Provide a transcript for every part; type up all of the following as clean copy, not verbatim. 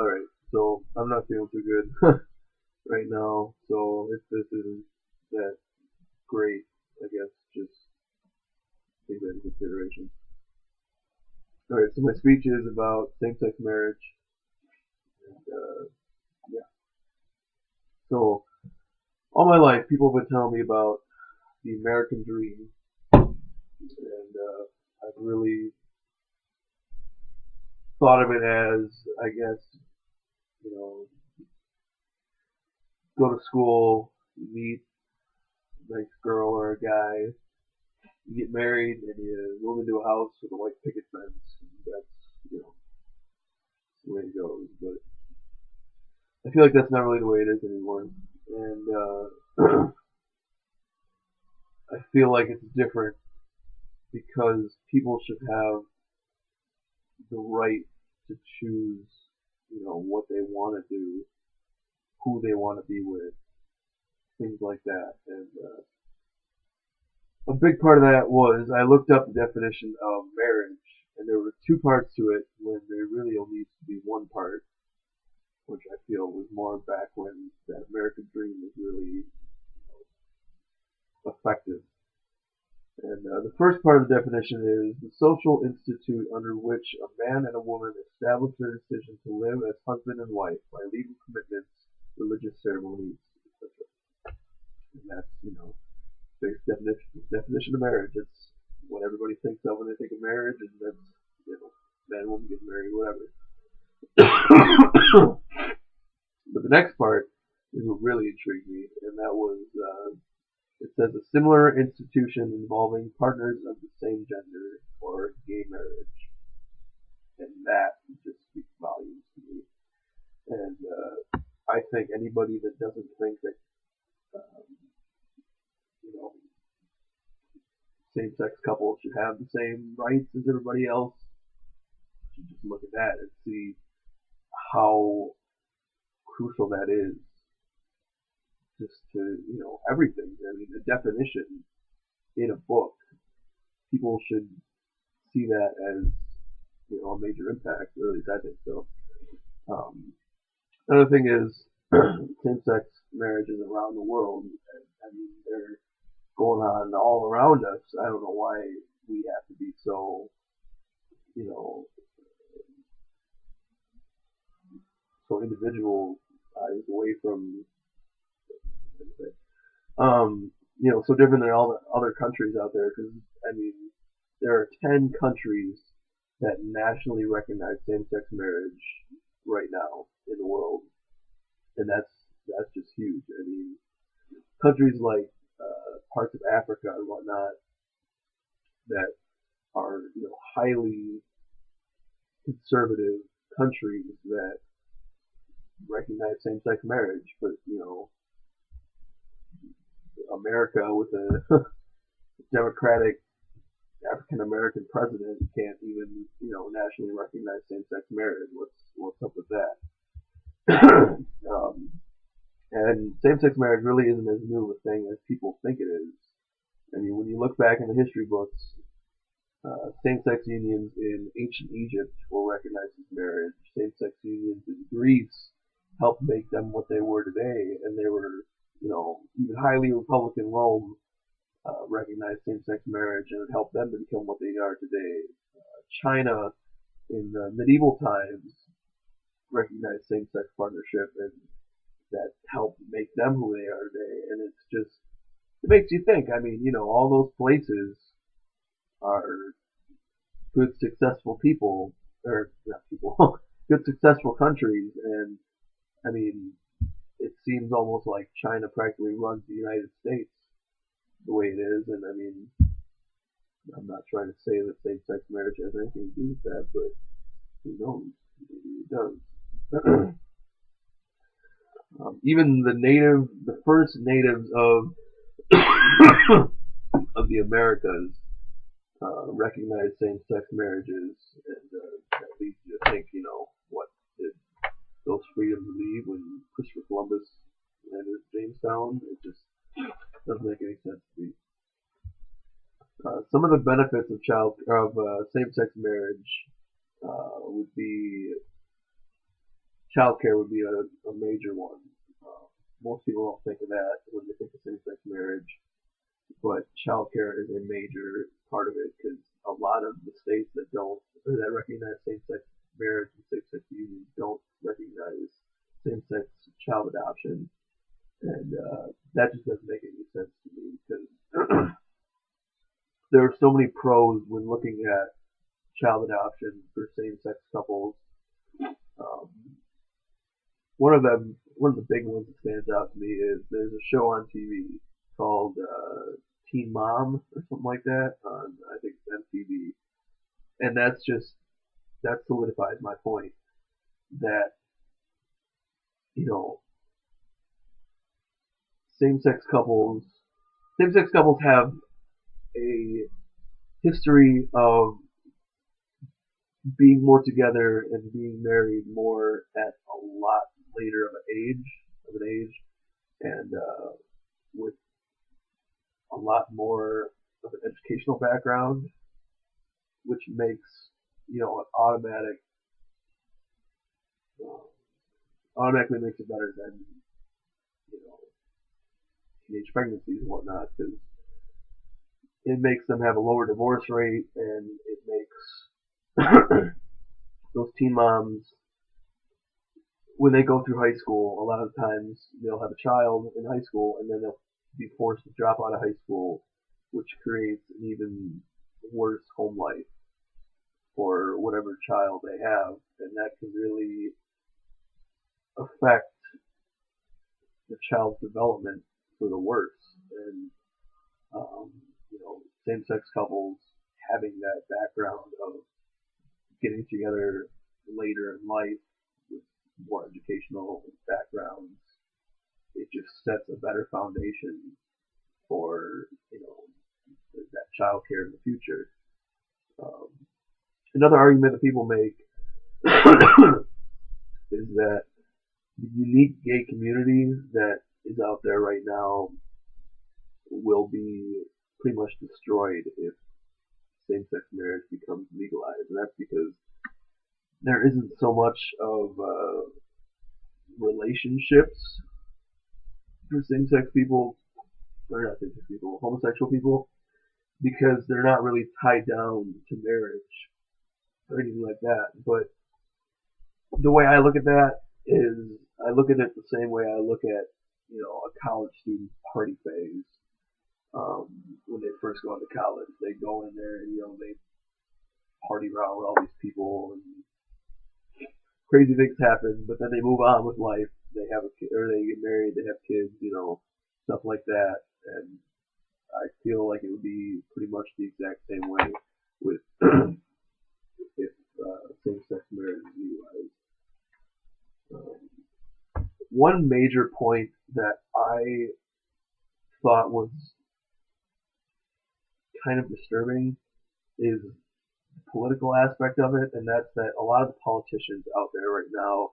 Alright, so I'm not feeling too good right now, so if this isn't that great, I guess just take that into consideration. Alright, so my speech is about same-sex marriage, and yeah. So, all my life, people have been telling me about the American dream, and I've really thought of it as, I guess, you know, go to school, meet a nice girl or a guy, you get married, and you move into a house with a white picket fence. That's, the way it goes. But I feel like that's not really the way it is anymore. And I feel like it's different because people should have the right to choose, what they want to do, who they want to be with, things like that. And a big part of that was I looked up the definition of marriage, and there were two parts to it when there really only used to be one part, which I feel was more back when that American dream was really effective. And the first part of the definition is the social institute under which a man and a woman establish their decision to live as husband and wife by legal commitments, religious ceremonies, etc. And that's, basic definition of marriage. It's what everybody thinks of when they think of marriage, and that's, man and woman get married, whatever. But the next part is what really intrigued me, and that was it says a similar institution involving partners of the same gender or gay marriage, and that just speaks volumes to me. And I think anybody that doesn't think that um, you know same-sex couples should have the same rights as everybody else should just look at that and see how crucial that is just to everything. I mean, the definition in a book, people should see that as a major impact, or at least I think so. Um, Another thing is same-sex marriages around the world. I mean, they're going on all around us. I don't know why we have to be so, you know, so individualized away from, so different than all the other countries out there. Because I mean, there are 10 countries that nationally recognize same-sex marriage right now in the world, and that's just huge. I mean, countries like parts of Africa and whatnot that are highly conservative countries that recognize same-sex marriage, but America with a Democratic African American president can't even nationally recognize same-sex marriage. What's up with that? And same-sex marriage really isn't as new of a thing as people think it is. I mean, when you look back in the history books, same-sex unions in ancient Egypt were recognized as marriage. Same-sex unions in Greece helped make them what they were today, and they were, even highly Republican Rome recognized same-sex marriage, and it helped them to become what they are today. China in medieval times recognized same-sex partnership, and that helped make them who they are today. And it makes you think. I mean, all those places are good, successful people, or not people, good, successful countries. And I mean, it seems almost like China practically runs the United States the way it is. And I mean, I'm not trying to say that same-sex marriage has anything to do with that, but who knows? Maybe it does. Even the first natives of of the Americas recognized same-sex marriages, and that leads you to think, what did those freedoms leave when Christopher Columbus landed at Jamestown? It just doesn't make any sense to me. Some of the benefits of same-sex marriage would be childcare would be a major one. Uh, Most people don't think of that when they think of same-sex marriage, but childcare is a major part of it because a lot of the states that don't or that recognize same-sex marriage and same-sex unions don't recognize same-sex child adoption, and that just doesn't make any sense to me because there are so many pros when looking at child adoption for same-sex couples. Um, one of the big ones that stands out to me is there's a show on TV called Teen Mom or something like that on I think it's MTV, and that solidifies my point that you know same-sex couples same-sex couples have a history of being more together and being married more at a lot later of an age, and with a lot more of an educational background, which makes an uh, automatically makes it better than you know teenage pregnancies and whatnot because it makes them have a lower divorce rate and it makes those teen moms when they go through high school, a lot of times they'll have a child in high school and then they'll be forced to drop out of high school, which creates an even worse home life for whatever child they have, and that can really affect the child's development for the worse. And um, same-sex couples having that background of getting together later in life with more educational backgrounds, it just sets a better foundation for that child care in the future. Um, Another argument that people make is that the unique gay community that is out there right now will be pretty much destroyed if same-sex marriage becomes legalized, and that's because there isn't so much of relationships for same-sex people, or not same-sex people, homosexual people, because they're not really tied down to marriage or anything like that. But the way I look at that is I look at it the same way I look at a college student party phase. When they first go into college, they go in there and they party around with all these people and crazy things happen. But then they move on with life. They have a kid, or they get married, they have kids, stuff like that. And I feel like it would be pretty much the exact same way with if same-sex marriage is legalized. One major point that I thought was kind of disturbing is the political aspect of it, and that's that a lot of the politicians out there right now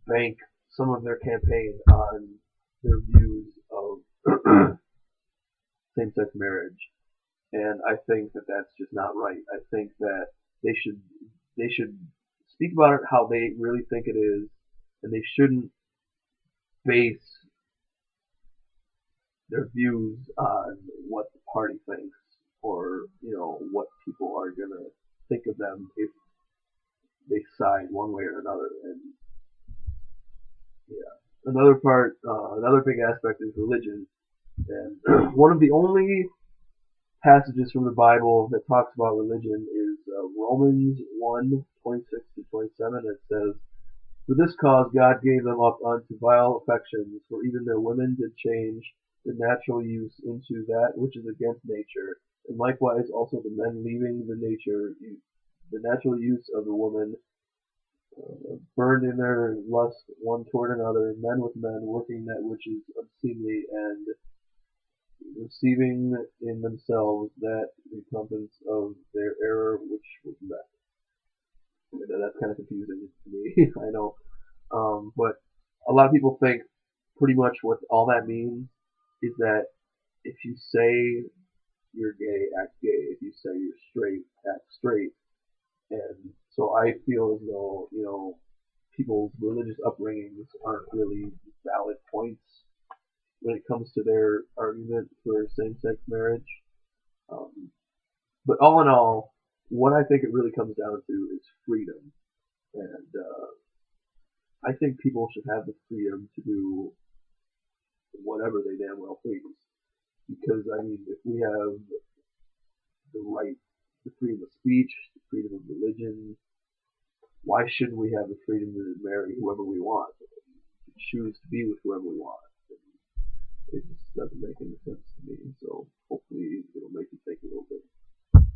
bank some of their campaign on their views of same-sex marriage, and I think that that's just not right. I think that they should they should speak about it how they really think it is, and they shouldn't base their views on what the party thinks or what people are gonna think of them if they side one way or another. And yeah, another big aspect is religion. And one of the only passages from the Bible that talks about religion is Romans 1:26 to 27. It says, "For this cause God gave them up unto vile affections, for even their women did change the natural use into that which is against nature, and likewise also the men leaving the natural use of the woman, burned in their lust one toward another, men with men, working that which is unseemly, and receiving in themselves that recompense of their error which was met." That's kind of confusing to me, I know. But a lot of people think pretty much what all that means is that if you say you're gay, act gay. If you say you're straight, act straight. And so I feel as though, people's religious upbringings aren't really valid points when it comes to their argument for same-sex marriage. Um, but all in all, what I think it really comes down to is freedom, and I think people should have the freedom to do whatever they damn well please. Because I mean, if we have the right, the freedom of speech, the freedom of religion, why shouldn't we have the freedom to marry whoever we want, to choose to be with whoever we want? It just doesn't make any sense to me. So hopefully it'll make you think a little bit.